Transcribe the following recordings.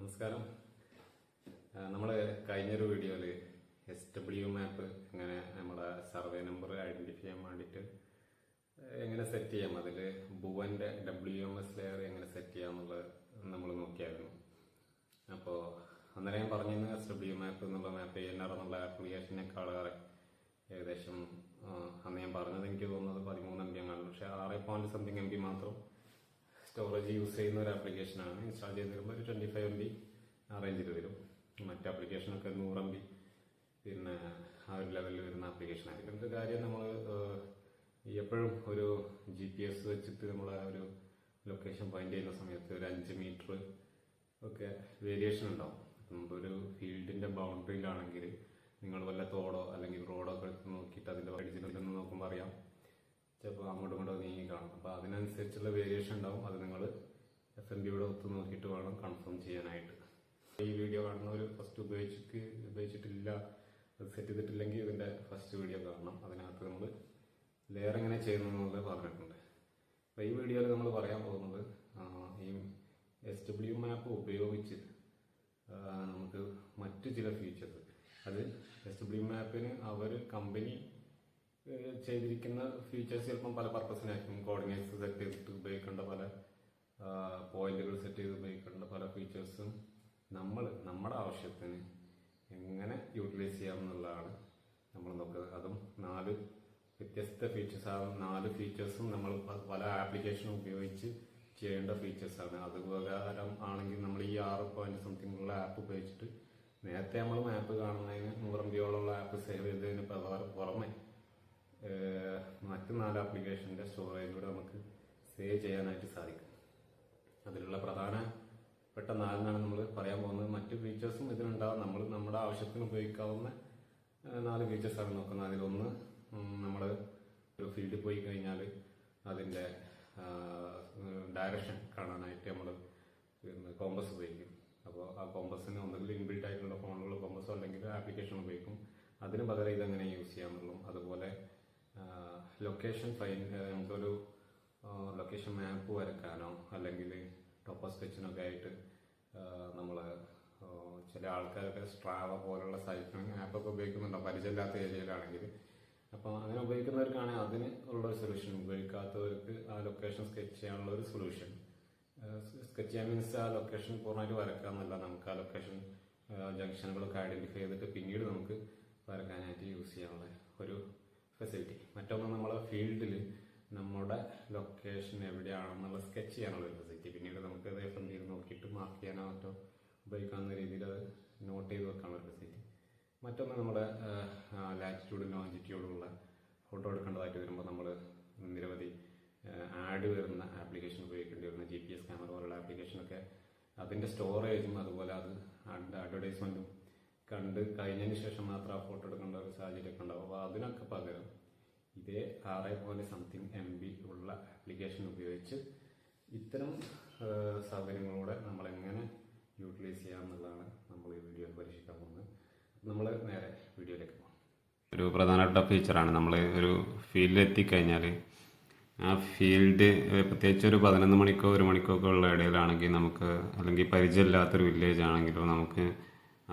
നമസ്കാരം. നമ്മൾ കഴിഞ്ഞൊരു വീഡിയോയിൽ SW മാപ്പ് എങ്ങനെ നമ്മുടെ സർവേ നമ്പർ ഐഡൻറ്റിഫൈ ചെയ്യാൻ വേണ്ടിയിട്ട് എങ്ങനെ സെറ്റ് ചെയ്യാം, അതിൽ ഭുവൻ്റെ WMS ലെയർ എങ്ങനെ സെറ്റ് ചെയ്യാമെന്നുള്ളത് നമ്മൾ നോക്കിയായിരുന്നു. അപ്പോൾ അന്നേരം ഞാൻ പറഞ്ഞിരുന്നു SW മാപ്പ് എന്നുള്ള മാപ്പ് ANR എന്നുള്ള ആപ്ലിക്കേഷനേക്കാൾ ഏകദേശം അന്ന് ഞാൻ പറഞ്ഞത് എനിക്ക് തോന്നുന്നത് 13 MB ആണ്. പക്ഷേ 6 MB മാത്രം സ്റ്റോറേജ് യൂസ് ചെയ്യുന്ന ഒരു ആപ്ലിക്കേഷനാണ്. ഇൻസ്റ്റാൾ ചെയ്ത് തരുമ്പോൾ ഒരു 25 MB അറേഞ്ച് ചെയ്ത് തരും. മറ്റ് ആപ്ലിക്കേഷനൊക്കെ 100 MB പിന്നെ ആ ഒരു ലെവലിൽ വരുന്ന ആപ്ലിക്കേഷനായിരിക്കും. ഇതിൻ്റെ കാര്യം നമ്മൾ എപ്പോഴും ഒരു GPS വെച്ചിട്ട് നമ്മൾ ആ ഒരു ലൊക്കേഷൻ ഫൈൻഡ് ചെയ്യുന്ന സമയത്ത് ഒരു 5 മീറ്റർ ഒക്കെ വേരിയേഷൻ ഉണ്ടാവും. നമ്മളൊരു ഫീൽഡിൻ്റെ ബൗണ്ടറിയിലാണെങ്കിൽ നിങ്ങൾ വല്ല തോടോ അല്ലെങ്കിൽ റോഡോ ഒക്കെ എടുത്ത് നോക്കിയിട്ട് അതിൻ്റെ അടിച്ചിട്ടുണ്ടെന്ന് നോക്കുമ്പോൾ അറിയാം ചിലപ്പോൾ അങ്ങോട്ടും ഇങ്ങോട്ടോ നീങ്ങി കാണും. അപ്പോൾ അതിനനുസരിച്ചുള്ള വേരിയേഷൻ ഉണ്ടാവും. അത് നിങ്ങൾ FMBയുടെ ഒത്ത് നോക്കിയിട്ട് വേണം കൺഫേം ചെയ്യാനായിട്ട്. ഈ വീഡിയോ കാണുന്നവർ ഫസ്റ്റ് ഉപയോഗിച്ചിട്ടില്ല, അത് സെറ്റ് ചെയ്തിട്ടില്ലെങ്കിൽ ഇതിൻ്റെ ഫസ്റ്റ് വീഡിയോ കാണണം. അതിനകത്ത് നമ്മൾ ലെയർ എങ്ങനെ ചെയ്യുന്നത് പറഞ്ഞിട്ടുണ്ട്. അപ്പോൾ ഈ വീഡിയോയിൽ നമ്മൾ പറയാൻ പോകുന്നത് ഈ SW മാപ്പ് ഉപയോഗിച്ച് നമുക്ക് മറ്റു ചില ഫീച്ചേഴ്സ്, അത് SW മാപ്പിന് അവർ കമ്പനി ചെയ്തിരിക്കുന്ന ഫീച്ചേഴ്സ് ചിലപ്പം പല പർപ്പസിനായിരിക്കും. കോർഡിനേറ്റ്സ് സെറ്റ് ചെയ്തിട്ട് ഉപയോഗിക്കേണ്ട പല പോയിന്റുകൾ സെറ്റ് ചെയ്ത് ഉപയോഗിക്കേണ്ട പല ഫീച്ചേഴ്സും നമ്മുടെ ആവശ്യത്തിന് എങ്ങനെ യൂട്ടിലൈസ് ചെയ്യാമെന്നുള്ളതാണ് നമ്മൾ നോക്കുന്നത്. അതും 4 വ്യത്യസ്ത ഫീച്ചേഴ്സ് ആണ്. 4 ഫീച്ചേഴ്സും നമ്മൾ പല ആപ്ലിക്കേഷനും ഉപയോഗിച്ച് ചെയ്യേണ്ട ഫീച്ചേഴ്സാണ്. അത് പ്രകാരം ആണെങ്കിൽ നമ്മൾ ഈ 6 ഉള്ള ആപ്പ് ഉപയോഗിച്ചിട്ട് നേരത്തെ നമ്മൾ മാപ്പ് കാണുന്നതിന് 100 MB ആപ്പ് സേവ് ചെയ്തതിന് പുറമെ മറ്റ് 4 ആപ്ലിക്കേഷൻ്റെ സ്റ്റോറേജിലൂടെ നമുക്ക് സേവ് ചെയ്യാനായിട്ട് സാധിക്കും. അതിലുള്ള പ്രധാനപ്പെട്ട 4 നമ്മൾ പറയാൻ പോകുന്നത്. മറ്റ് ഫീച്ചേഴ്സും ഇതിനുണ്ടാകും. നമ്മൾ നമ്മുടെ ആവശ്യത്തിന് ഉപയോഗിക്കാവുന്ന 4 ഫീച്ചേഴ്സാണ് നോക്കുന്നത്. അതിലൊന്ന്, നമ്മൾ ഒരു ഫീൽഡിൽ പോയി കഴിഞ്ഞാൽ അതിൻ്റെ ഡയറക്ഷൻ കാണാനായിട്ട് നമ്മൾ കോമ്പസ് ഉപയോഗിക്കും. അപ്പോൾ ആ കോമ്പസിന് ഒന്നുകിൽ ഇൻബിൽറ്റ് ആയിട്ടുള്ള ഫോണുകൾ കോമ്പസോ അല്ലെങ്കിൽ ആപ്ലിക്കേഷൻ ഉപയോഗിക്കും. അതിന് പകരം ഇതെങ്ങനെ യൂസ് ചെയ്യാമെന്നുള്ളൂ. അതുപോലെ ലൊക്കേഷൻ നമുക്കൊരു ലൊക്കേഷൻ മാപ്പ് വരയ്ക്കാനോ അല്ലെങ്കിൽ ടോപ്പോ സ്കെച്ചിനൊക്കെ ആയിട്ട് നമ്മൾ ചില ആൾക്കാരൊക്കെ സ്ട്രാവ പോലുള്ള സൈറ്റ് ആപ്പൊക്കെ ഉപയോഗിക്കുന്നുണ്ടാവും പരിചയമില്ലാത്ത ഏരിയയിലാണെങ്കിൽ. അപ്പോൾ അങ്ങനെ ഉപയോഗിക്കുന്നവർക്കാണെങ്കിൽ അതിന് ഉള്ളൊരു സൊല്യൂഷൻ, ഉപയോഗിക്കാത്തവർക്ക് ആ ലൊക്കേഷൻ സ്കെച്ച് ചെയ്യാനുള്ള ഒരു സൊല്യൂഷൻ. സ്കെച്ച് ചെയ്യാൻ മീൻസ് ആ ലൊക്കേഷൻ പൂർണ്ണമായിട്ട് വരക്കാമെന്നല്ല, നമുക്ക് ആ ലൊക്കേഷൻ ജംഗ്ഷനുകളൊക്കെ ഐഡൻറ്റിഫൈ ചെയ്തിട്ട് പിന്നീട് നമുക്ക് വരക്കാനായിട്ട് യൂസ് ചെയ്യാനുള്ള ഒരു ഫെസിലിറ്റി. മറ്റൊന്ന്, നമ്മളെ ഫീൽഡിൽ നമ്മുടെ ലൊക്കേഷൻ എവിടെയാണെന്നുള്ള സ്കെച്ച് ചെയ്യാനുള്ള ഒരു ഫെസിലിറ്റി. പിന്നീട് നമുക്ക് അത് FMBയിൽ നോക്കിയിട്ട് മാർക്ക് ചെയ്യാനോ മറ്റോ ഉപയോഗിക്കാവുന്ന രീതിയിൽ അത് നോട്ട് ചെയ്ത് വെക്കാനുള്ള ഒരു ഫെസിലിറ്റി. മറ്റൊന്ന്, നമ്മുടെ ലാറ്റിറ്റ്യൂഡും ലോഞ്ചിറ്റ്യൂഡുള്ള ഫോട്ടോ എടുക്കേണ്ടതായിട്ട് വരുമ്പോൾ നമ്മൾ നിരവധി ആഡ് വരുന്ന ആപ്ലിക്കേഷൻ ഉപയോഗിക്കേണ്ടി വരുന്ന GPS ക്യാമറ പോലുള്ള ആപ്ലിക്കേഷനൊക്കെ അതിൻ്റെ സ്റ്റോറേജും അതുപോലെ അത് അഡ്വർടൈസ്മെൻറ്റും കണ്ട് കഴിഞ്ഞതിന് ശേഷം മാത്രം ആ ഫോട്ടോ എടുക്കേണ്ട ഒരു സാഹചര്യമൊക്കെ ഉണ്ടാവും. അപ്പോൾ അതിനൊക്കെ പകരം ഇതേ 6 MB ഉള്ള ആപ്ലിക്കേഷൻ ഉപയോഗിച്ച് ഇത്തരം സൗകര്യങ്ങളോടെ നമ്മളെങ്ങനെ യൂട്ടിലൈസ് ചെയ്യാമെന്നുള്ളതാണ് നമ്മൾ ഈ വീഡിയോയിൽ പരീക്ഷിക്കാൻ പോകുന്നത്. നമ്മൾ നേരെ വീഡിയോയിലേക്ക് പോകാം. ഒരു പ്രധാനപ്പെട്ട ഫീച്ചറാണ്, നമ്മൾ ഒരു ഫീൽഡിൽ എത്തിക്കഴിഞ്ഞാൽ ആ ഫീൽഡ് പ്രത്യേകിച്ച് ഒരു 11 മണിക്കോ 1 മണിക്കോ ഒക്കെ ഉള്ള ഇടയിലാണെങ്കിൽ നമുക്ക്, അല്ലെങ്കിൽ പരിചയമില്ലാത്തൊരു വില്ലേജ് ആണെങ്കിലോ, നമുക്ക്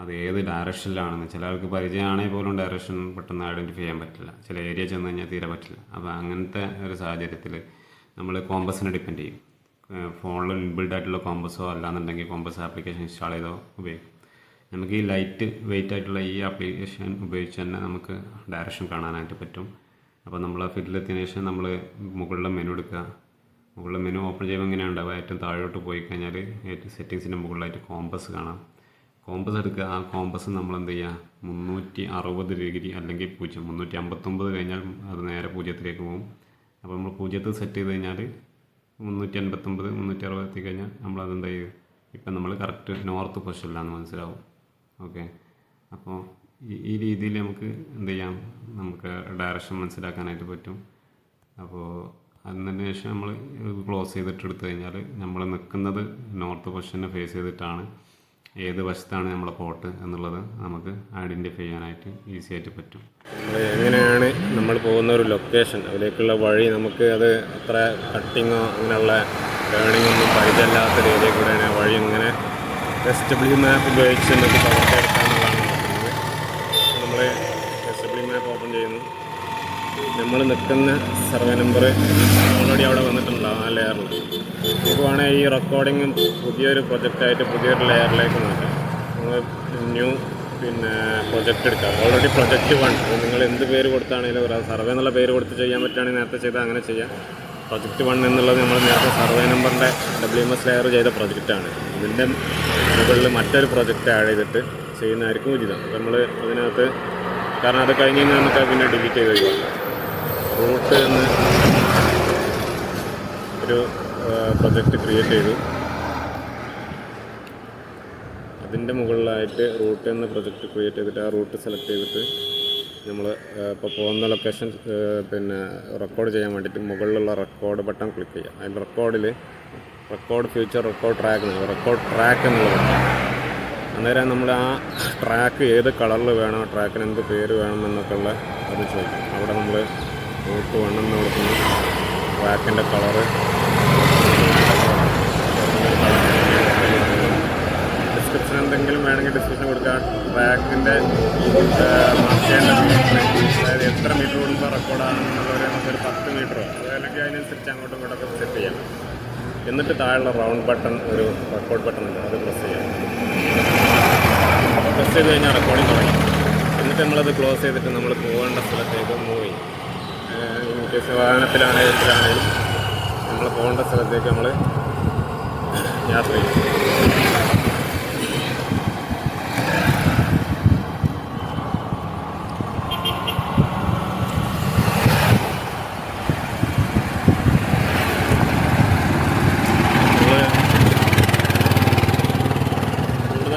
അത് ഏത് ഡയറക്ഷനിലാണെന്ന്, ചില ആൾക്ക് പരിചയമാണെങ്കിൽ പോലും ഡയറക്ഷൻ പെട്ടെന്ന് ഐഡൻറ്റിഫൈ ചെയ്യാൻ പറ്റില്ല. ചില ഏരിയ ചെന്ന് കഴിഞ്ഞാൽ തീരെ പറ്റില്ല. അപ്പോൾ അങ്ങനത്തെ ഒരു സാഹചര്യത്തിൽ നമ്മൾ കോമ്പസിനെ ഡിപ്പെൻഡ് ചെയ്യും. ഫോണിൽ ഇൻബിൽഡ് ആയിട്ടുള്ള കോമ്പസോ അല്ലാന്നുണ്ടെങ്കിൽ കോമ്പസ് ആപ്ലിക്കേഷൻ ഇൻസ്റ്റാൾ ചെയ്തോ ഉപയോഗിക്കും. നമുക്ക് ഈ ലൈറ്റ് വെയിറ്റ് ആയിട്ടുള്ള ഈ ആപ്ലിക്കേഷൻ ഉപയോഗിച്ച് തന്നെ നമുക്ക് ഡയറക്ഷൻ കാണാനായിട്ട് പറ്റും. അപ്പോൾ നമ്മൾ ആ ഫീൽഡിലെത്തിയതിനു ശേഷം നമ്മൾ മുകളിലെ മെനു എടുക്കുക. മുകളിലെ മെനു ഓപ്പൺ ചെയ്യുമ്പോൾ എങ്ങനെയാണ് ഉണ്ടാവുക, ഏറ്റവും താഴോട്ട് പോയി കഴിഞ്ഞാൽ സെറ്റിങ്സിൻ്റെ മുകളിലായിട്ട് കോമ്പസ് കാണാം. കോമ്പസ് എടുക്കുക. ആ കോമ്പസ് നമ്മൾ എന്ത് ചെയ്യുക, 360 ഡിഗ്രി അല്ലെങ്കിൽ 0, 359 കഴിഞ്ഞാൽ അത് നേരെ 0ത്തിലേക്ക് പോകും. അപ്പോൾ നമ്മൾ 0 സെറ്റ് ചെയ്ത് കഴിഞ്ഞാൽ 359 360 എത്തിക്കഴിഞ്ഞാൽ നമ്മളതെന്താ ചെയ്യുക, ഇപ്പം നമ്മൾ കറക്റ്റ് നോർത്ത് പൊസിഷനിലാണെന്ന് മനസ്സിലാവും. ഓക്കെ, അപ്പോൾ ഈ രീതിയിൽ നമുക്ക് എന്ത് ചെയ്യാം, നമുക്ക് ഡയറക്ഷൻ മനസ്സിലാക്കാനായിട്ട് പറ്റും. അപ്പോൾ അതിന് ശേഷം നമ്മൾ ക്ലോസ് ചെയ്തിട്ട് എടുത്തു കഴിഞ്ഞാൽ നമ്മൾ നിൽക്കുന്നത് നോർത്ത് പൊസിഷനെ ഫേസ് ചെയ്തിട്ടാണ്. ഏത് വശത്താണ് നമ്മളെ പോട്ട് എന്നുള്ളത് നമുക്ക് ഐഡൻറ്റിഫൈ ചെയ്യാനായിട്ട് ഈസി ആയിട്ട് പറ്റും. എങ്ങനെയാണ് നമ്മൾ പോകുന്ന ഒരു ലൊക്കേഷൻ, അതിലേക്കുള്ള വഴി, നമുക്ക് അത് അത്ര കട്ടിങ്ങോ അങ്ങനെയുള്ള ടേണിങ്ങൊന്നും പരിചയമില്ലാത്ത രീതിയിൽ കൂടെയാണ് വഴി എങ്ങനെ SW മാപ്പ് ഉപയോഗിച്ച് നമുക്ക് പകർത്തിയെടുക്കാമെന്നുള്ളതാണ് നോക്കുന്നത്. നമ്മൾ SW മാപ്പ് ഓപ്പൺ ചെയ്യുന്നു. നമ്മൾ നിൽക്കുന്ന സർവേ നമ്പർ ഓൾറെഡി അവിടെ വന്നിട്ടുണ്ടാകും ആ ലെയറിൽ. നമുക്ക് വേണമെങ്കിൽ ഈ റെക്കോർഡിങ്ങും പുതിയൊരു പ്രൊജക്റ്റായിട്ട് പുതിയൊരു ലെയറിലേക്ക് മാറ്റാം. നമ്മൾ ന്യൂ പ്രൊജക്റ്റ് എടുക്കാം. ഓൾറെഡി പ്രൊജക്റ്റ് 1 നിങ്ങൾ എന്ത് പേര് കൊടുത്താണെങ്കിലും ഒരു സർവേ എന്നുള്ള പേര് കൊടുത്ത് ചെയ്യാൻ പറ്റുകയാണെങ്കിൽ നേരത്തെ ചെയ്താൽ അങ്ങനെ ചെയ്യാം. പ്രൊജക്റ്റ് 1 എന്നുള്ളത് നമ്മൾ നേരത്തെ സർവേ നമ്പറിൻ്റെ WMS ലെയർ ചെയ്ത പ്രൊജക്റ്റാണ്. ഇതിൻ്റെ മുകളിൽ മറ്റൊരു പ്രൊജക്റ്റ് ആഡ് ചെയ്തിട്ട് ചെയ്യുന്നതായിരിക്കും ഉചിതം. അപ്പോൾ നമ്മൾ അതിനകത്ത് കാരണം അത് കഴിഞ്ഞ് കഴിഞ്ഞാൽ നമുക്ക് പിന്നെ ഡിലീറ്റ് ചെയ്ത് ഒഴിവാക്കാം. റൂട്ട് എന്ന് ഒരു പ്രൊജക്റ്റ് ക്രിയേറ്റ് ചെയ്തു. അതിൻ്റെ മുകളിലായിട്ട് റൂട്ട് എന്ന പ്രൊജക്റ്റ് ക്രിയേറ്റ് ചെയ്തിട്ട് ആ റൂട്ട് സെലക്ട് ചെയ്തിട്ട് നമ്മൾ ഇപ്പോൾ പോകുന്ന ലൊക്കേഷൻ റെക്കോർഡ് ചെയ്യാൻ വേണ്ടിയിട്ട് മുകളിലുള്ള റെക്കോർഡ് ബട്ടൺ ക്ലിക്ക് ചെയ്യുക. അതിൽ റെക്കോർഡ് ഫ്യൂച്ചർ റെക്കോർഡ് ട്രാക്ക് എന്നുള്ള ബട്ടൺ. അന്നേരം നമ്മൾ ആ ട്രാക്ക് ഏത് കളറിൽ വേണോ, ട്രാക്കിന് എന്ത് പേര് വേണം എന്നൊക്കെ ഉള്ള അത് ചോദിക്കും. അവിടെ നമ്മൾ റൂട്ട് 1 എന്ന് കൊടുക്കുന്നു. ട്രാക്കിൻ്റെ കളറ് ഡിസ്ക്രിപ്ഷൻ എന്തെങ്കിലും വേണമെങ്കിൽ ഡിസ്ക്രിപ്ഷൻ കൊടുക്കുക. ട്രാക്കിൻ്റെ മാർക്ക് ചെയ്യേണ്ട മീറ്റർ, അതായത് എത്ര മീറ്റർ കൂടുമ്പോൾ റെക്കോർഡാണെന്നുള്ളവരെ നമുക്കൊരു 10 മീറ്ററോ അല്ലെങ്കിൽ അതിനനുസരിച്ച് അങ്ങോട്ടും ഇങ്ങോട്ടൊക്കെ സെറ്റ് ചെയ്യാം. എന്നിട്ട് താഴെയുള്ള റൗണ്ട് ബട്ടൺ ഒരു റെക്കോർഡ് ബട്ടൺ ഉണ്ട്, അത് പ്രസ് ചെയ്യാം. പ്രസ് ചെയ്ത് കഴിഞ്ഞാൽ റെക്കോർഡിങ് തുടങ്ങി. എന്നിട്ട് നമ്മളത് ക്ലോസ് ചെയ്തിട്ട് നമ്മൾ പോകേണ്ട സ്ഥലത്തേക്ക് മൂവ് ചെയ്യും. ഇൻ കേസ് വാഹനത്തിലാണെങ്കിലും നമ്മൾ പോകേണ്ട സ്ഥലത്തേക്ക് നമ്മൾ യാത്ര ചെയ്യും.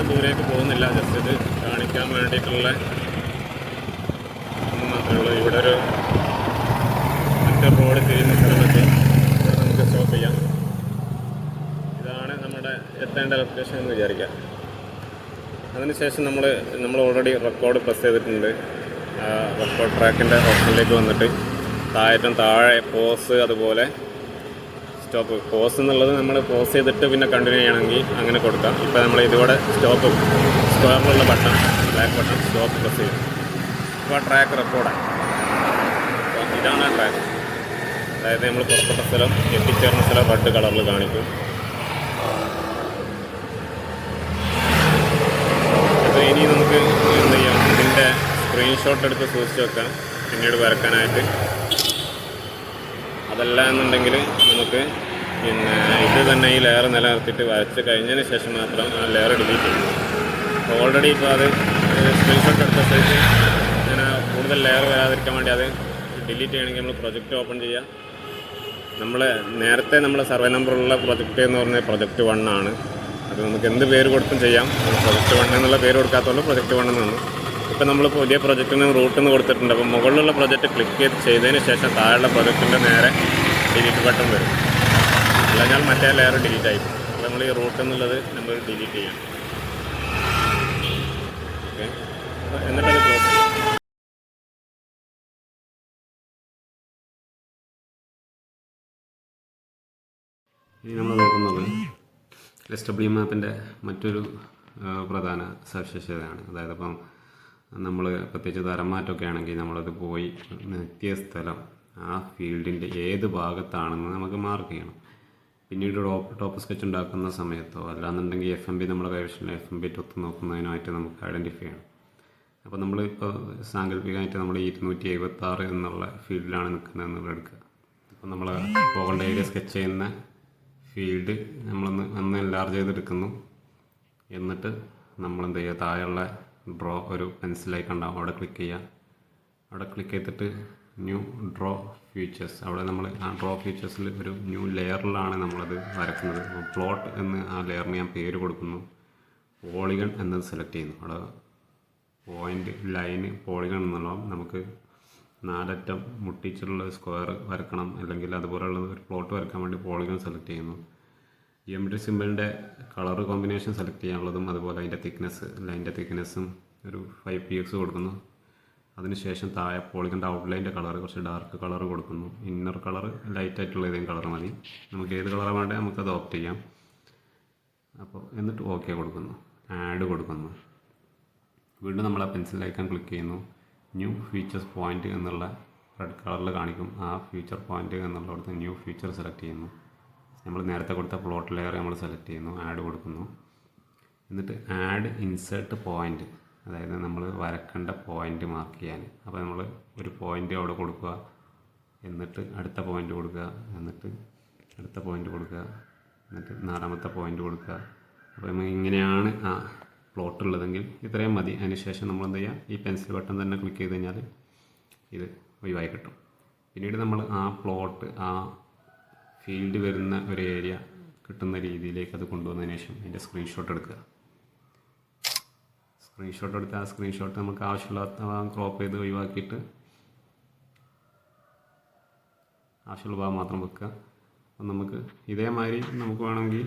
ദൂരേക്ക് പോകുന്നില്ല, ജസ്റ്റ് ഇത് കാണിക്കാൻ വേണ്ടിയിട്ടുള്ള മാത്രമേ ഉള്ളൂ. ഇവിടെ ഒരു മറ്റൊരു റോഡ് തിരിയുന്ന സ്ഥലത്ത് നമുക്ക് സ്റ്റോപ്പ് ചെയ്യാം. ഇതാണ് നമ്മുടെ എത്തേണ്ട ലൊക്കേഷൻ എന്ന് വിചാരിക്കാം. അതിനുശേഷം നമ്മൾ ഓൾറെഡി റെക്കോർഡ് പ്രസ് ചെയ്തിട്ടുണ്ട്. റെക്കോർഡ് ട്രാക്കിൻ്റെ ഓപ്ഷനിലേക്ക് വന്നിട്ട് താഴെ പോസ് അതുപോലെ സ്റ്റോപ്പ്. പോസ് എന്നുള്ളത് നമ്മൾ പോസ് ചെയ്തിട്ട് പിന്നെ കണ്ടിന്യൂ ചെയ്യണമെങ്കിൽ അങ്ങനെ കൊടുക്കാം. ഇപ്പോൾ നമ്മൾ ഇതുകൂടെ സ്റ്റോപ്പ് സ്ക്വയറിലുള്ള button black button stop press ചെയ്യും. അപ്പോൾ ആ ട്രാക്ക് റെക്കോർഡായി. അപ്പോൾ ഇതാണ് ആ ട്രാക്ക്. അതായത് നമ്മൾ പുറപ്പെട്ട സ്ഥലം എത്തിച്ചേർന്ന സ്ഥലം റെഡ് കളറിൽ കാണിക്കും. അപ്പോൾ ഇനി നമുക്ക് എന്ത് ചെയ്യാം, ഇതിൻ്റെ സ്ക്രീൻഷോട്ട് എടുത്ത് സൂക്ഷിച്ച് വെക്കാം പിന്നീട് വരക്കാനായിട്ട്. അതല്ല എന്നുണ്ടെങ്കിൽ നമുക്ക് ഇത് തന്നെ ഈ ലെയർ നിലനിർത്തിയിട്ട് വരച്ച് കഴിഞ്ഞതിന് ശേഷം മാത്രം ആ ലെയർ ഡിലീറ്റ് ചെയ്യും. അപ്പോൾ ഓൾറെഡി ഇപ്പോൾ അത് സ്ക്രീൻഷോട്ട് എടുത്ത സ്ഥലത്ത് അങ്ങനെ കൂടുതൽ ലെയർ വരാതിരിക്കാൻ വേണ്ടി അത് ഡിലീറ്റ് ചെയ്യണമെങ്കിൽ നമ്മൾ പ്രൊജക്റ്റ് ഓപ്പൺ ചെയ്യുക. നേരത്തെ സർവേ നമ്പറുള്ള പ്രൊജക്റ്റ് എന്ന് പറഞ്ഞാൽ പ്രൊജക്റ്റ് 1 ആണ്. അത് നമുക്ക് എന്ത് പേര് കൊടുത്തും ചെയ്യാം. പ്രൊജക്റ്റ് 1 എന്നുള്ള പേര് കൊടുക്കാത്തതുകൊണ്ട് പ്രൊജക്റ്റ് 1 എന്നാണ്. ഇപ്പോൾ നമ്മൾ പുതിയ പ്രൊജക്റ്റിന് റൂട്ടെന്ന് കൊടുത്തിട്ടുണ്ട്. അപ്പോൾ മുകളിലുള്ള പ്രൊജക്റ്റ് ക്ലിക്ക് ചെയ്തതിന് ശേഷം താഴെയുള്ള പ്രൊജക്റ്റിൻ്റെ നേരെ ഡിലീറ്റ് ബട്ടൺ വരും. അല്ലെങ്കിൽ മറ്റേ ലെയർ ഡിലീറ്റ് ആയി. അപ്പോൾ നമ്മൾ ഈ റൂട്ട് എന്നുള്ളത് നമ്മൾ ഡിലീറ്റ് ചെയ്യണം. ഓക്കെ, എന്നിട്ടത് ക്ലോസ് ചെയ്യാം. ഇനി നമ്മൾ നോക്കുന്നത് SW മാപ്പിൻ്റെ മറ്റൊരു പ്രധാന സവിശേഷതയാണ്. അതായത് ഇപ്പം നമ്മൾ പ്രത്യേകിച്ച് തരംമാറ്റമൊക്കെ ആണെങ്കിൽ നമ്മളത് പോയി എത്തിയ സ്ഥലം ആ ഫീൽഡിൻ്റെ ഏത് ഭാഗത്താണെന്ന് നമുക്ക് മാർക്ക് ചെയ്യണം. പിന്നീട് ടോപ്പ് സ്കെച്ച് ഉണ്ടാക്കുന്ന സമയത്തോ അല്ലാന്നുണ്ടെങ്കിൽ FMB നമ്മുടെ കൈവശം FMB ഒത്ത് നോക്കുന്നതിനായിട്ട് നമുക്ക് ഐഡൻറ്റിഫൈ ചെയ്യണം. അപ്പോൾ നമ്മളിപ്പോൾ സാങ്കല്പികമായിട്ട് നമ്മൾ 276 എന്നുള്ള ഫീൽഡിലാണ് നിൽക്കുന്നതെന്നുള്ള എടുക്കുക. അപ്പോൾ നമ്മൾ പോകേണ്ട ഏരിയ സ്കെച്ച് ചെയ്യുന്ന ഫീൽഡ് നമ്മളൊന്ന് എൻലാർജ് ചെയ്തെടുക്കുന്നു. എന്നിട്ട് നമ്മളെന്ത് ചെയ്യുക, താഴെയുള്ള ഡ്രോ ഒരു പെൻസിലായി കണ്ടാവും, അവിടെ ക്ലിക്ക് ചെയ്യുക. അവിടെ ക്ലിക്ക് ചെയ്തിട്ട് ന്യൂ ഡ്രോ ഫീച്ചേഴ്സ്, അവിടെ നമ്മൾ ആ ഡ്രോ ഫീച്ചേഴ്സിൽ ഒരു ന്യൂ ലെയറിലാണ് നമ്മളത് വരക്കുന്നത്. പ്ലോട്ട് എന്ന് ആ ലെയറിന് ഞാൻ പേര് കൊടുക്കുന്നു. പോളിഗൺ എന്നത് സെലക്ട് ചെയ്യുന്നു. അവിടെ പോയിൻ്റ് ലൈന് പോളിഗൺ എന്നുള്ളതും നമുക്ക് 4 അറ്റം മുട്ടിച്ചുള്ള സ്ക്വയർ വരക്കണം, അല്ലെങ്കിൽ അതുപോലെയുള്ള ഒരു പ്ലോട്ട് വരയ്ക്കാൻ വേണ്ടി പോളിഗൺ സെലക്ട് ചെയ്യുന്നു. ജിയോമെട്രി സിമ്പിളിൻ്റെ കളർ കോമ്പിനേഷൻ സെലക്ട് ചെയ്യാനുള്ളതും അതുപോലെ അതിൻ്റെ തിക്നെസ്, ലൈൻ്റെ തിക്നെസ്സും ഒരു 5 px കൊടുക്കുന്നു. അതിനുശേഷം താഴെ പോളിഗണിൻ്റെ ഔട്ട്ലൈൻ്റെ കളർ കുറച്ച് ഡാർക്ക് കളർ കൊടുക്കുന്നു. ഇന്നർ കളർ ലൈറ്റായിട്ടുള്ള ഏതെങ്കിലും കളർ മതി. നമുക്ക് ഏത് കളറാണ് വേണ്ടത് നമുക്കത് ഓപ്റ്റ് ചെയ്യാം. അപ്പോൾ എന്നിട്ട് ഓക്കെ കൊടുക്കുന്നു, ആഡ് കൊടുക്കുന്നു. വീണ്ടും നമ്മൾ ആ പെൻസിൽ ഐക്കൺ ക്ലിക്ക് ചെയ്യുന്നു. ന്യൂ ഫീച്ചേഴ്സ് പോയിന്റ് എന്നുള്ള റെഡ് കളറിൽ കാണിക്കും. ആ ഫീച്ചർ പോയിന്റ് എന്നുള്ളിടത്ത് ന്യൂ ഫീച്ചർ സെലക്ട് ചെയ്യുന്നു. നമ്മൾ നേരത്തെ കൊടുത്ത പ്ലോട്ട് ലെയർ നമ്മൾ സെലക്ട് ചെയ്യുന്നു, ആഡ് കൊടുക്കുന്നു. എന്നിട്ട് ആഡ് ഇൻസേർട്ട് പോയിന്റ്, അതായത് നമ്മൾ വരക്കേണ്ട പോയിന്റ് മാർക്ക് ചെയ്യാൻ. അപ്പോൾ നമ്മൾ ഒരു പോയിന്റ് അവിടെ കൊടുക്കുക, എന്നിട്ട് അടുത്ത പോയിന്റ് കൊടുക്കുക, എന്നിട്ട് അടുത്ത പോയിന്റ് കൊടുക്കുക, എന്നിട്ട് 4ാമത്തെ പോയിന്റ് കൊടുക്കുക. അപ്പോൾ നമ്മൾ ഇങ്ങനെയാണ് ആ പ്ലോട്ട് ഉള്ളതെങ്കിൽ ഇത്രയും മതി. അതിന് ശേഷം നമ്മൾ എന്ത് ചെയ്യുക, ഈ പെൻസിൽ ബട്ടൺ തന്നെ ക്ലിക്ക് ചെയ്ത് കഴിഞ്ഞാൽ ഇത് ഒഴിവായി കിട്ടും. പിന്നീട് നമ്മൾ ആ പ്ലോട്ട്, ആ ഫീൽഡ് വരുന്ന ഒരു ഏരിയ കിട്ടുന്ന രീതിയിലേക്ക് അത് കൊണ്ടുവന്നതിന് ശേഷം അതിൻ്റെ സ്ക്രീൻഷോട്ട് എടുക്കുക. സ്ക്രീൻഷോട്ട് എടുത്ത് ആ സ്ക്രീൻഷോട്ട് നമുക്ക് ആവശ്യമുള്ള ക്രോപ്പ് ചെയ്ത് ഒഴിവാക്കിയിട്ട് ആവശ്യമുള്ള ഭാഗം മാത്രം വെക്കുക. അപ്പം നമുക്ക് ഇതേമാതിരി നമുക്ക് വേണമെങ്കിൽ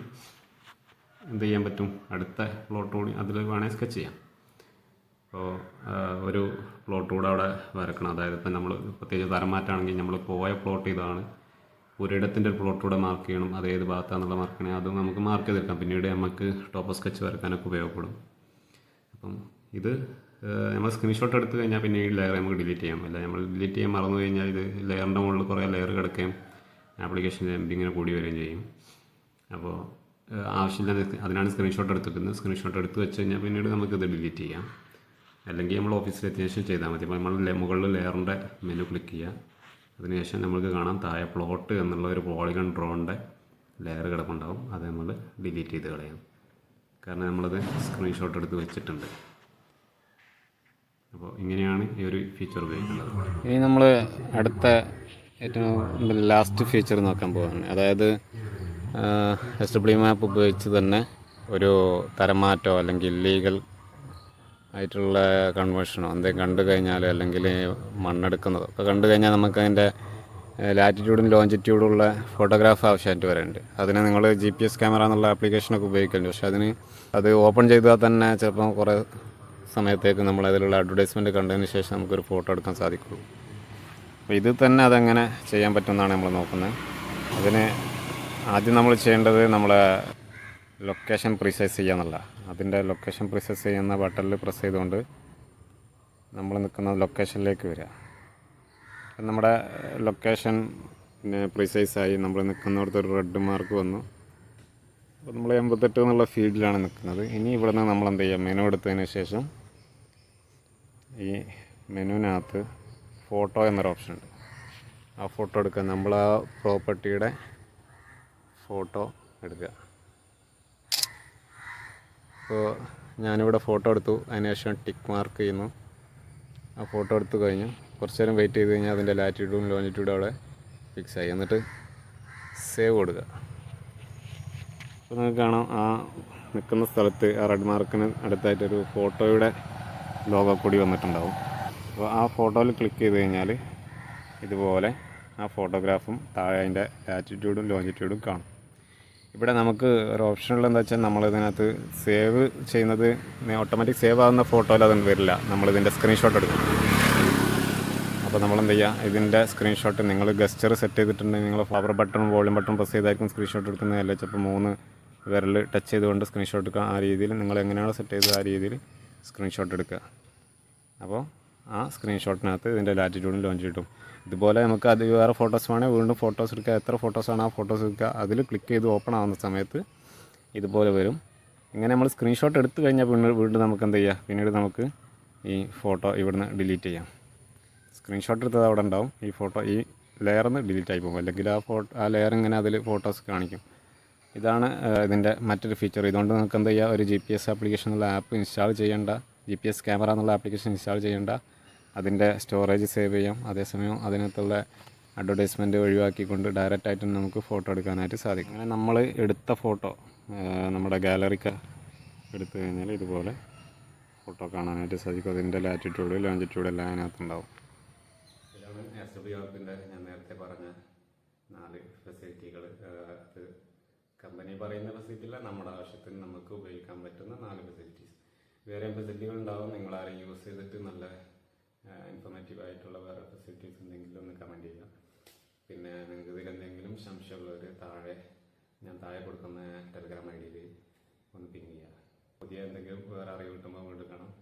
എന്ത് ചെയ്യാൻ പറ്റും, അടുത്ത പ്ലോട്ട് കൂടി അതിൽ വേണമെങ്കിൽ സ്കെച്ച് ചെയ്യാം. അപ്പോൾ ഒരു പ്ലോട്ട് കൂടെ അവിടെ വരക്കണം. അതായത് ഇപ്പം നമ്മൾ പ്രത്യേകിച്ച് തരം മാറ്റാണെങ്കിൽ നമ്മൾ പോയ പ്ലോട്ട് ഇതാണ്, ഒരിടത്തിൻ്റെ ഒരു പ്ലോട്ട് കൂടെ മാർക്ക് ചെയ്യണം, അത് ഏത് ഭാഗത്താണെന്നുള്ള മാർക്ക് ചെയ്യണം, അത് നമുക്ക് മാർക്ക് ചെയ്തെടുക്കാം. പിന്നീട് നമുക്ക് ടോപ്പ് സ്കെച്ച് വരക്കാനൊക്കെ ഉപയോഗപ്പെടും. അപ്പം ഇത് നമ്മൾ സ്ക്രീൻഷോട്ട് എടുത്തു കഴിഞ്ഞാൽ പിന്നെ ഈ ലെയർ നമുക്ക് ഡിലീറ്റ് ചെയ്യാം. അല്ല നമ്മൾ ഡിലീറ്റ് ചെയ്യാൻ മറന്നു കഴിഞ്ഞാൽ ഇത് ലെയറിൻ്റെ മുകളിൽ കുറേ ലെയർ കിടക്കുകയും ആപ്ലിക്കേഷൻ ഇങ്ങനെ കൂടി വരികയും ചെയ്യും. അപ്പോൾ ആവശ്യമില്ല, അതിനാണ് സ്ക്രീൻഷോട്ട് എടുത്തിട്ടുണ്ട്. സ്ക്രീൻഷോട്ട് എടുത്ത് വെച്ച് കഴിഞ്ഞാൽ പിന്നീട് നമുക്കിത് ഡിലീറ്റ് ചെയ്യാം. അല്ലെങ്കിൽ നമ്മൾ ഓഫീസിലെത്തിയ ശേഷം ചെയ്താൽ മതി. അപ്പോൾ നമ്മൾ മുകളിൽ ലെയറിൻ്റെ മെനു ക്ലിക്ക് ചെയ്യുക. അതിനുശേഷം നമുക്ക് കാണാം താഴെ പ്ലോട്ട് എന്നുള്ള ഒരു പോളിഗൺ ഡ്രോണിൻ്റെ ലെയർ കിടപ്പുണ്ടാവും. അത് നമ്മൾ ഡിലീറ്റ് ചെയ്ത് കളയാം, കാരണം നമ്മളത് സ്ക്രീൻഷോട്ട് എടുത്ത് വെച്ചിട്ടുണ്ട്. അപ്പോൾ ഇങ്ങനെയാണ് ഈ ഒരു ഫീച്ചർ ഉപയോഗിക്കേണ്ടത്. ഇനി നമ്മൾ അടുത്ത ഏറ്റവും ലാസ്റ്റ് ഫീച്ചർ നോക്കാൻ പോവുകയാണ്. അതായത് SW മാപ്പ് ഉപയോഗിച്ച് തന്നെ ഒരു തരംമാറ്റമോ അല്ലെങ്കിൽ ലീഗൽ ആയിട്ടുള്ള കൺവേർഷനോ എന്തെങ്കിലും കണ്ടു കഴിഞ്ഞാൽ, അല്ലെങ്കിൽ മണ്ണെടുക്കുന്നതോ ഒക്കെ കണ്ടു കഴിഞ്ഞാൽ നമുക്ക് അതിൻ്റെ ലാറ്റിറ്റ്യൂഡും ലോഞ്ചിറ്റ്യൂഡുള്ള ഫോട്ടോഗ്രാഫ് ആവശ്യമായിട്ട് വരുന്നുണ്ട്. അതിന് നിങ്ങൾ GPS ക്യാമറ എന്നുള്ള ആപ്ലിക്കേഷനൊക്കെ ഉപയോഗിക്കുന്നുണ്ട്. പക്ഷേ അത് ഓപ്പൺ ചെയ്താൽ തന്നെ ചിലപ്പോൾ കുറേ സമയത്തേക്ക് നമ്മൾ അതിലുള്ള അഡ്വർടൈസ്മെൻറ്റ് കണ്ടതിന് ശേഷം നമുക്കൊരു ഫോട്ടോ എടുക്കാൻ സാധിക്കുള്ളൂ. അപ്പോൾ ഇത് തന്നെ അതെങ്ങനെ ചെയ്യാൻ പറ്റുമെന്നാണ് നമ്മൾ നോക്കുന്നത്. അതിന് ആദ്യം നമ്മൾ ചെയ്യേണ്ടത് നമ്മളെ ലൊക്കേഷൻ പ്രീസൈസ് ചെയ്യുക എന്നുള്ള. അതിൻ്റെ ലൊക്കേഷൻ പ്രീസൈസ് ചെയ്യുന്ന ബട്ടണിൽ പ്രസ് ചെയ്തുകൊണ്ട് നമ്മൾ നിൽക്കുന്ന ലൊക്കേഷനിലേക്ക് വരിക. നമ്മുടെ ലൊക്കേഷൻ പ്രീസൈസായി നമ്മൾ നിൽക്കുന്നിടത്ത് ഒരു റെഡ് മാർക്ക് വന്നു. അപ്പോൾ നമ്മൾ 88 എന്നുള്ള ഫീൽഡിലാണ് നിൽക്കുന്നത്. ഇനി ഇവിടെ നിന്ന് നമ്മൾ എന്ത് ചെയ്യുക, മെനു എടുത്തതിന് ശേഷം ഈ മെനുവിനകത്ത് ഫോട്ടോ എന്നൊരു ഓപ്ഷൻ ഉണ്ട്. ആ ഫോട്ടോ എടുക്കുക. നമ്മൾ ആ പ്രോപ്പർട്ടിയുടെ ഫോട്ടോ എടുക്കുക. അപ്പോൾ ഞാനിവിടെ ഫോട്ടോ എടുത്തു, അതിനുശേഷം ടിക്ക് മാർക്ക് ചെയ്യുന്നു. ആ ഫോട്ടോ എടുത്തു കഴിഞ്ഞു കുറച്ച് നേരം വെയിറ്റ് ചെയ്ത് കഴിഞ്ഞാൽ അതിൻ്റെ ലാറ്റിറ്റ്യൂഡും ലോഞ്ചിറ്റ്യൂഡും അവിടെ ഫിക്സ് ആയി. എന്നിട്ട് സേവ് കൊടുക്കുക. അപ്പോൾ നിങ്ങൾക്ക് കാണാം ആ നിൽക്കുന്ന സ്ഥലത്ത് ആ റെഡ് മാർക്കിന് അടുത്തായിട്ടൊരു ഫോട്ടോയുടെ ലോഗോ കൂടി വന്നിട്ടുണ്ടാവും. അപ്പോൾ ആ ഫോട്ടോയിൽ ക്ലിക്ക് ചെയ്ത് കഴിഞ്ഞാൽ ഇതുപോലെ ആ ഫോട്ടോഗ്രാഫും താഴെ അതിൻ്റെ ലാറ്റിറ്റ്യൂഡും ലോഞ്ചിറ്റ്യൂഡും കാണും. ഇവിടെ നമുക്ക് ഒരു ഓപ്ഷനുള്ള എന്താ വെച്ചാൽ നമ്മളിതിനകത്ത് സേവ് ചെയ്യുന്നത് ഓട്ടോമാറ്റിക് സേവ് ആകുന്ന ഫോട്ടോയിൽ അതൊന്നും വരില്ല. നമ്മളിതിൻ്റെ സ്ക്രീൻഷോട്ട് എടുക്കും. അപ്പോൾ നമ്മളെന്ത് ചെയ്യുക, ഇതിൻ്റെ സ്ക്രീൻഷോട്ട് നിങ്ങൾ ഗസ്റ്റർ സെറ്റ് ചെയ്തിട്ടുണ്ടെങ്കിൽ നിങ്ങൾ പവർ ബട്ടണും വോളിയം ബട്ടണും പ്രസ് ചെയ്തായിരിക്കും സ്ക്രീൻഷോട്ട് എടുക്കുന്നതല്ല. ചിലപ്പോൾ 3 വിരൽ ടച്ച് ചെയ്തുകൊണ്ട് സ്ക്രീൻഷോട്ട് എടുക്കുക. ആ രീതിയിൽ നിങ്ങൾ എങ്ങനെയാണോ സെറ്റ് ചെയ്തത് ആ രീതിയിൽ സ്ക്രീൻഷോട്ട് എടുക്കുക. അപ്പോൾ ആ സ്ക്രീൻഷോട്ടിനകത്ത് ഇതിൻ്റെ ലാറ്റിറ്റ്യൂഡും ലോഞ്ചിറ്റ്യൂഡും ഇതുപോലെ നമുക്ക് അത് വേറെ ഫോട്ടോസ് വേണമെങ്കിൽ വീണ്ടും ഫോട്ടോസ് എടുക്കുക. എത്ര ഫോട്ടോസാണ് ആ ഫോട്ടോസ് എടുക്കുക, അതിൽ ക്ലിക്ക് ചെയ്ത് ഓപ്പൺ ആവുന്ന സമയത്ത് ഇതുപോലെ വരും. ഇങ്ങനെ നമ്മൾ സ്ക്രീൻഷോട്ട് എടുത്തു കഴിഞ്ഞാൽ വീണ്ടും നമുക്ക് എന്ത് ചെയ്യുക, പിന്നീട് നമുക്ക് ഈ ഫോട്ടോ ഇവിടുന്ന് ഡിലീറ്റ് ചെയ്യാം. സ്ക്രീൻഷോട്ട് എടുത്തത് അവിടെ ഉണ്ടാവും, ഈ ഫോട്ടോ ഈ ലെയറിന്ന് ഡിലീറ്റ് ആയി പോകും. അല്ലെങ്കിൽ ആ ലെയർ ഇങ്ങനെ അതിൽ ഫോട്ടോസ് കാണിക്കും. ഇതാണ് ഇതിൻ്റെ മറ്റൊരു ഫീച്ചർ. ഇതുകൊണ്ട് നമുക്ക് എന്ത് ചെയ്യുക, ഒരു GPS ആപ്ലിക്കേഷൻ എന്നുള്ള ആപ്പ് ഇൻസ്റ്റാൾ ചെയ്യേണ്ട, GPS ക്യാമറ എന്നുള്ള ആപ്ലിക്കേഷൻ ഇൻസ്റ്റാൾ ചെയ്യേണ്ട, അതിൻ്റെ സ്റ്റോറേജ് സേവ് ചെയ്യാം. അതേസമയം അതിനകത്തുള്ള അഡ്വർടൈസ്മെൻറ്റ് ഒഴിവാക്കിക്കൊണ്ട് ഡയറക്റ്റായിട്ട് നമുക്ക് ഫോട്ടോ എടുക്കാനായിട്ട് സാധിക്കും. അങ്ങനെ നമ്മൾ എടുത്ത ഫോട്ടോ നമ്മുടെ ഗാലറിക്ക് എടുത്തു കഴിഞ്ഞാൽ ഇതുപോലെ ഫോട്ടോ കാണാനായിട്ട് സാധിക്കും. അതിൻ്റെ ലാറ്റിറ്റ്യൂഡ് ലോഞ്ചിറ്റ്യൂഡ് എല്ലാം അതിനകത്തുണ്ടാവും. ഇതാണ് SW ആപ്പിൻ്റെ ഞാൻ നേരത്തെ പറഞ്ഞ 4 ഫെസിലിറ്റികൾ. അത് കമ്പനി പറയുന്ന ഫെസിലിറ്റി അല്ല, നമ്മുടെ ആവശ്യത്തിന് നമുക്ക് ഉപയോഗിക്കാൻ പറ്റുന്ന 4 ഫെസിലിറ്റീസ്. വേറെയും ഫെസിലിറ്റികൾ ഉണ്ടാവും. നിങ്ങളാരും യൂസ് ചെയ്തിട്ട് നല്ല ഇൻഫോർമേറ്റീവ് ആയിട്ടുള്ള വേറെ ഫെസിലിറ്റീസ് ഉണ്ടെങ്കിൽ ഒന്ന് കമൻറ്റ് ചെയ്യുക. പിന്നെ നിങ്ങൾക്ക് ഇതിലെന്തെങ്കിലും സംശയമുള്ളവർ താഴെ കൊടുക്കുന്ന ടെലഗ്രാം ID-യിൽ ഒന്ന് പിങ് ചെയ്യുക. പുതിയ എന്തെങ്കിലും വേറെ അറിവ് കിട്ടുമ്പോൾ വീണ്ടും കാണാം.